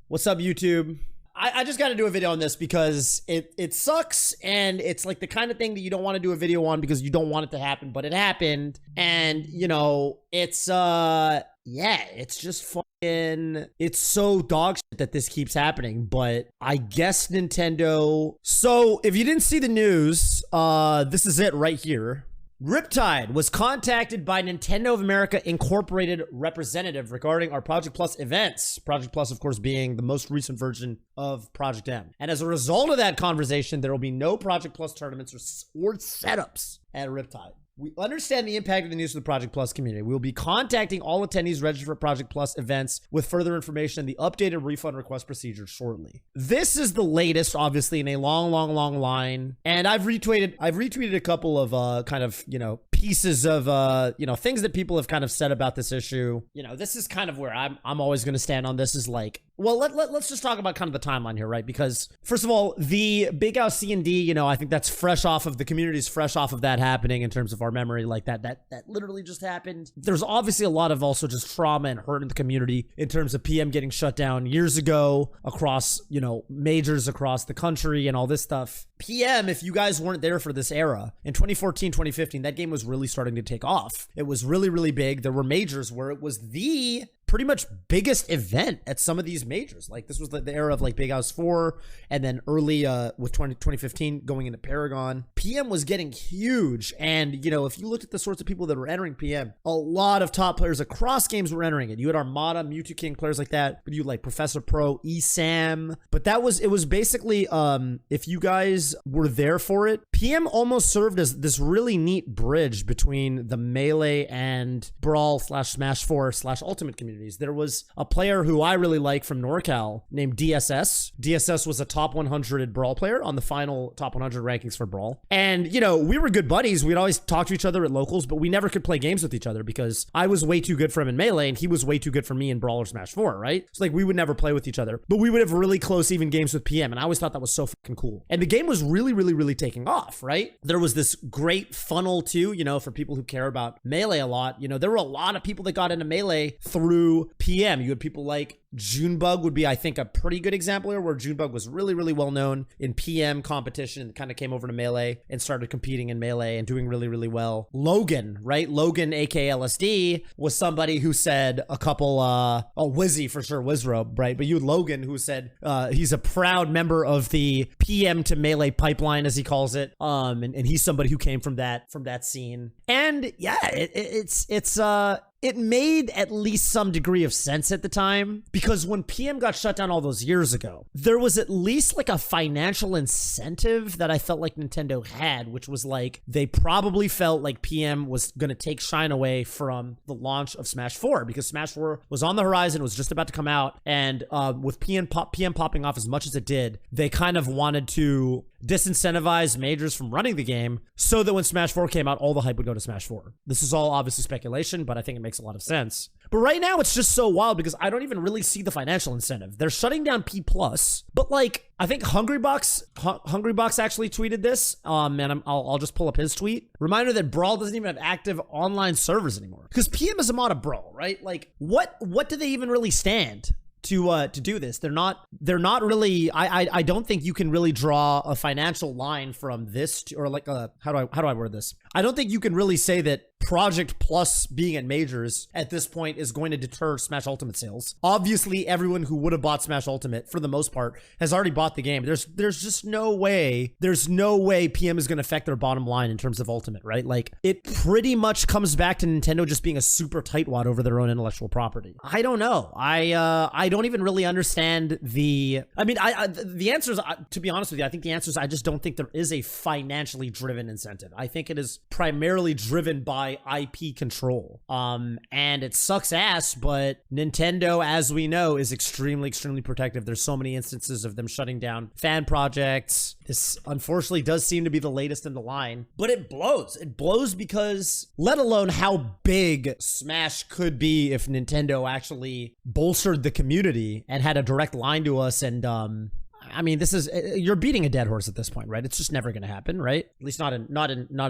What's up, YouTube? I just got to do a video on this because it sucks, and it's like the kind of thing that you don't want to do a video on because you don't want it to happen, but it happened. And you know, it's yeah, it's just fucking, it's so dog shit that this keeps happening. But I guess Nintendo, so if you didn't see the news, this is it right here. Riptide was contacted by Nintendo of America Incorporated representative regarding our Project Plus events. Project Plus, of course, being the most recent version of Project M. And as a result of that conversation, there will be no Project Plus tournaments or setups at Riptide. We understand the impact of the news to the Project Plus community. We will be contacting all attendees registered for Project Plus events with further information and the updated refund request procedure shortly. This is the latest, obviously, in a long line. And I've retweeted a couple of kind of, you know, pieces of you know, things that people have kind of said about this issue. You know, this is kind of where I'm always going to stand on this, is like, well, let's just talk about kind of the timeline here, right? Because first of all, the Big House C&D, you know, I think that's fresh off of the community's fresh off of that happening in terms of our memory, like that literally just happened. There's obviously a lot of also just trauma and hurt in the community in terms of PM getting shut down years ago across, you know, majors across the country and all this stuff. PM, if you guys weren't there for this era, in 2014, 2015, that game was really starting to take off. It was really big. There were majors where it was the pretty much biggest event at some of these majors. Like this was the era of like Big House 4, and then early with 2015 going into Paragon. PM was getting huge, and you know, if you looked at the sorts of people that were entering PM, a lot of top players across games were entering it. You had Armada, Mewtwo King, players like that, but you had like Professor Pro, ESAM. But it was basically if you guys were there for it, PM almost served as this really neat bridge between the Melee and Brawl / Smash 4 / Ultimate community. There was a player who I really like from NorCal named DSS. DSS was a top 100 Brawl player on the final top 100 rankings for Brawl. And, you know, we were good buddies. We'd always talk to each other at locals, but we never could play games with each other because I was way too good for him in Melee and he was way too good for me in Brawl or Smash 4, right? So like we would never play with each other, but we would have really close even games with PM. And I always thought that was so fucking cool. And the game was really taking off, right? There was this great funnel too, you know, for people who care about Melee a lot. You know, there were a lot of people that got into Melee through PM. You had people like Junebug would be, I think, a pretty good example here, where Junebug was really well known in PM competition and kind of came over to Melee and started competing in Melee and doing really well. Logan, right? Logan, aka LSD, was somebody who said a couple, Wizzy for sure, Wizrobe, right? But you had Logan, who said he's a proud member of the PM to Melee pipeline, as he calls it. And he's somebody who came from that scene. And yeah, it made at least some degree of sense at the time, because when PM got shut down all those years ago, there was at least like a financial incentive that I felt like Nintendo had, which was like they probably felt like PM was going to take shine away from the launch of Smash 4, because Smash 4 was on the horizon, was just about to come out, and with PM popping off as much as it did, they kind of wanted to disincentivize majors from running the game so that when Smash 4 came out, all the hype would go to Smash 4. This is all obviously speculation, but I think it makes a lot of sense. But right now, it's just so wild because I don't even really see the financial incentive. They're shutting down P+, but like, I think Hungrybox actually tweeted this, and I'll just pull up his tweet. Reminder that Brawl doesn't even have active online servers anymore, because PM is a mod of Brawl, right? Like, what do they even really stand to do this? They're not really, I don't think you can really draw a financial line from this to, or like how do I word this? I don't think you can really say that Project Plus being at majors at this point is going to deter Smash Ultimate sales. Obviously, everyone who would have bought Smash Ultimate, for the most part, has already bought the game. There's just no way PM is going to affect their bottom line in terms of Ultimate, right? Like, it pretty much comes back to Nintendo just being a super tightwad over their own intellectual property. I don't know. I don't even really understand the answer is, to be honest with you, I think the answer is I just don't think there is a financially driven incentive. I think it is primarily driven by IP control. And it sucks ass, but Nintendo, as we know, is extremely protective. There's so many instances of them shutting down fan projects. This unfortunately does seem to be the latest in the line, but it blows. It blows because, let alone how big Smash could be if Nintendo actually bolstered the community and had a direct line to us and I mean, this is, you're beating a dead horse at this point, right? It's just never going to happen, right? At least not in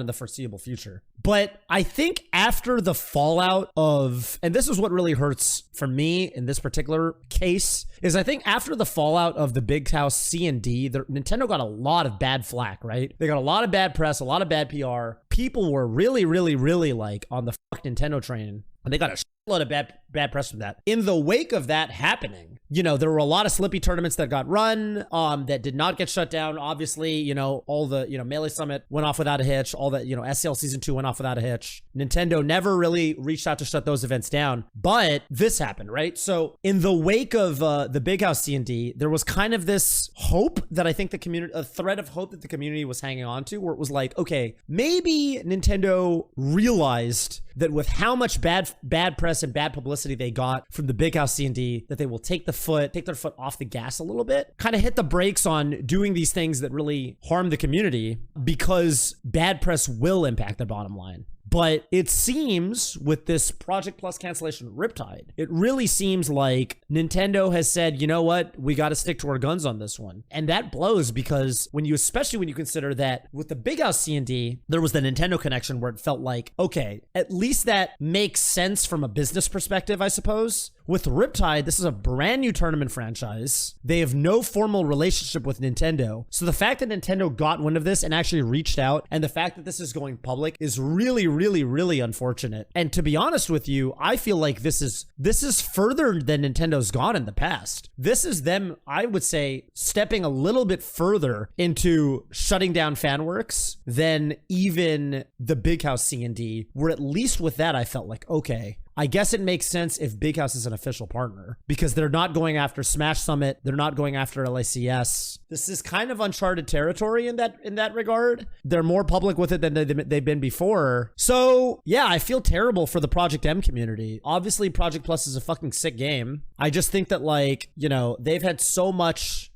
the foreseeable future. But I think after the fallout of, and this is what really hurts for me in this particular case, is I think after the fallout of the Big House C&D, Nintendo got a lot of bad flack, right? They got a lot of bad press, a lot of bad PR. People were really, really, really like on the fuck Nintendo train, and they got a shitload of bad press from that. In the wake of that happening, you know, there were a lot of slippy tournaments that got run that did not get shut down. Obviously, you know, all the, you know, Melee Summit went off without a hitch. All that, you know, SCL Season 2 went off without a hitch. Nintendo never really reached out to shut those events down. But this happened, right? So in the wake of the Big House C&D, there was kind of this hope that I think the community, a thread of hope that the community was hanging on to, where it was like, okay, maybe Nintendo realized that with how much bad press and bad publicity they got from the Big House C&D, that they will take their foot off the gas a little bit, kind of hit the brakes on doing these things that really harm the community, because bad press will impact their bottom line. But it seems with this Project Plus cancellation Riptide, it really seems like Nintendo has said, you know what, we got to stick to our guns on this one. And that blows, because especially when you consider that with the Big House C&D, there was the Nintendo connection where it felt like, okay, at least that makes sense from a business perspective, I suppose. With Riptide, this is a brand new tournament franchise. They have no formal relationship with Nintendo. So the fact that Nintendo got wind of this and actually reached out, and the fact that this is going public, is really, really, really unfortunate. And to be honest with you, I feel like this is further than Nintendo's gone in the past. This is them, I would say, stepping a little bit further into shutting down FanWorks than even the Big House C&D, where at least with that, I felt like, okay, I guess it makes sense if Big House is an official partner, because they're not going after Smash Summit. They're not going after LACS. This is kind of uncharted territory in that regard. They're more public with it than they've been before. So yeah, I feel terrible for the Project M community. Obviously, Project Plus is a fucking sick game. I just think that, like, you know, they've had so much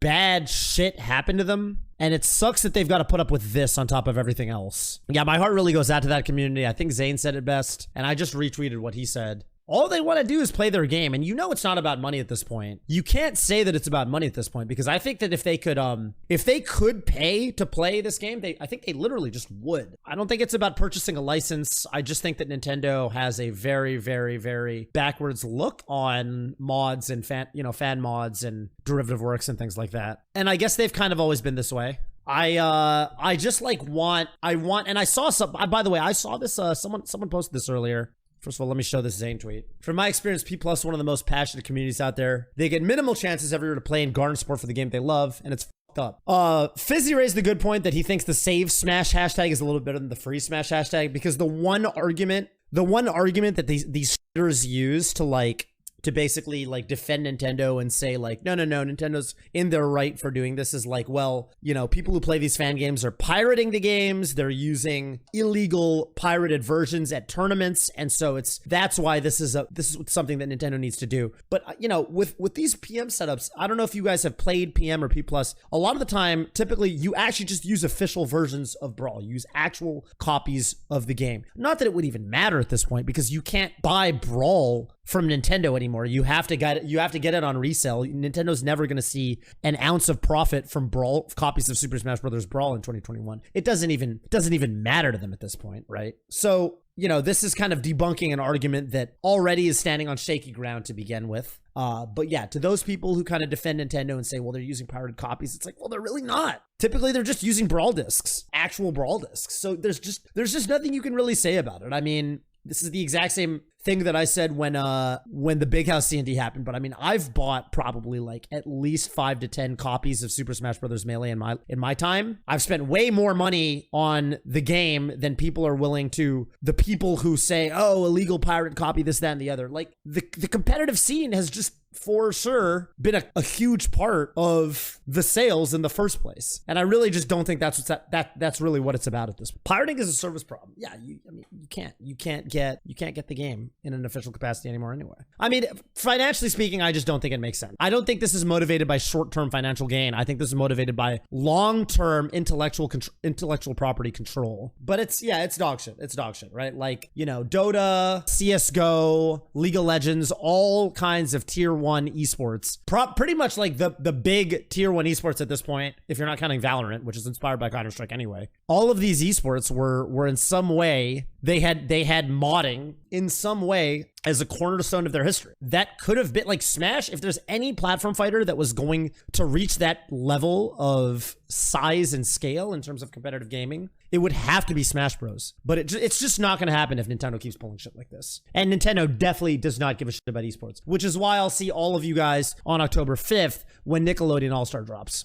bad shit happen to them, and it sucks that they've got to put up with this on top of everything else. Yeah, my heart really goes out to that community. I think Zane said it best, and I just retweeted what he said. All they want to do is play their game, and you know it's not about money at this point. You can't say that it's about money at this point, because I think that if they could pay to play this game, I think they literally just would. I don't think it's about purchasing a license. I just think that Nintendo has a very, very, very backwards look on mods and fan mods and derivative works and things like that. And I guess they've kind of always been this way. I just like want, and I saw some, by the way, I saw this, someone posted this earlier. First of all, let me show this Zane tweet. From my experience, P Plus is one of the most passionate communities out there. They get minimal chances every year to play and garner support for the game they love, and it's fucked up. Fizzy raised the good point that he thinks the save smash hashtag is a little better than the free smash hashtag, because the one argument that these shitters use to basically like defend Nintendo and say like, no, Nintendo's in their right for doing this is like, well, you know, people who play these fan games are pirating the games. They're using illegal pirated versions at tournaments. And so that's why this is something that Nintendo needs to do. But you know, with these PM setups, I don't know if you guys have played PM or P Plus. A lot of the time, typically you actually just use official versions of Brawl. You use actual copies of the game. Not that it would even matter at this point, because you can't buy Brawl from Nintendo anymore. You have to get it on resale. Nintendo's never going to see an ounce of profit from Brawl copies of Super Smash Bros. Brawl in 2021. It doesn't even matter to them at this point, right? So, you know, this is kind of debunking an argument that already is standing on shaky ground to begin with. But yeah, to those people who kind of defend Nintendo and say, well, they're using pirated copies, it's like, well, they're really not. Typically, they're just using Brawl discs, actual Brawl discs. So there's just nothing you can really say about it. I mean, this is the exact same thing that I said when the Big House C&D happened. But I mean, I've bought probably like at least 5 to 10 copies of Super Smash Bros. Melee in my time. I've spent way more money on the game than people are willing to. The people who say, oh, illegal pirate copy, this, that, and the other. Like the competitive scene has just for sure been a huge part of the sales in the first place. And I really just don't think that's really what it's about at this point. Pirating is a service problem. Yeah, you can't get the game. game in an official capacity anymore anyway. I mean, financially speaking, I just don't think it makes sense. I don't think this is motivated by short-term financial gain. I think this is motivated by long-term intellectual property control. But it's dog shit. It's dog shit, right? Like, you know, Dota, CSGO, League of Legends, all kinds of tier 1 esports. Pretty much like the big tier 1 esports at this point, if you're not counting Valorant, which is inspired by Counter-Strike anyway. All of these esports were in some way, they had modding in some way as a cornerstone of their history. That could have been like Smash. If there's any platform fighter that was going to reach that level of size and scale in terms of competitive gaming, it would have to be Smash Bros. But it's just not going to happen if Nintendo keeps pulling shit like this. And Nintendo definitely does not give a shit about esports, which is why I'll see all of you guys on October 5th when Nickelodeon All-Star drops.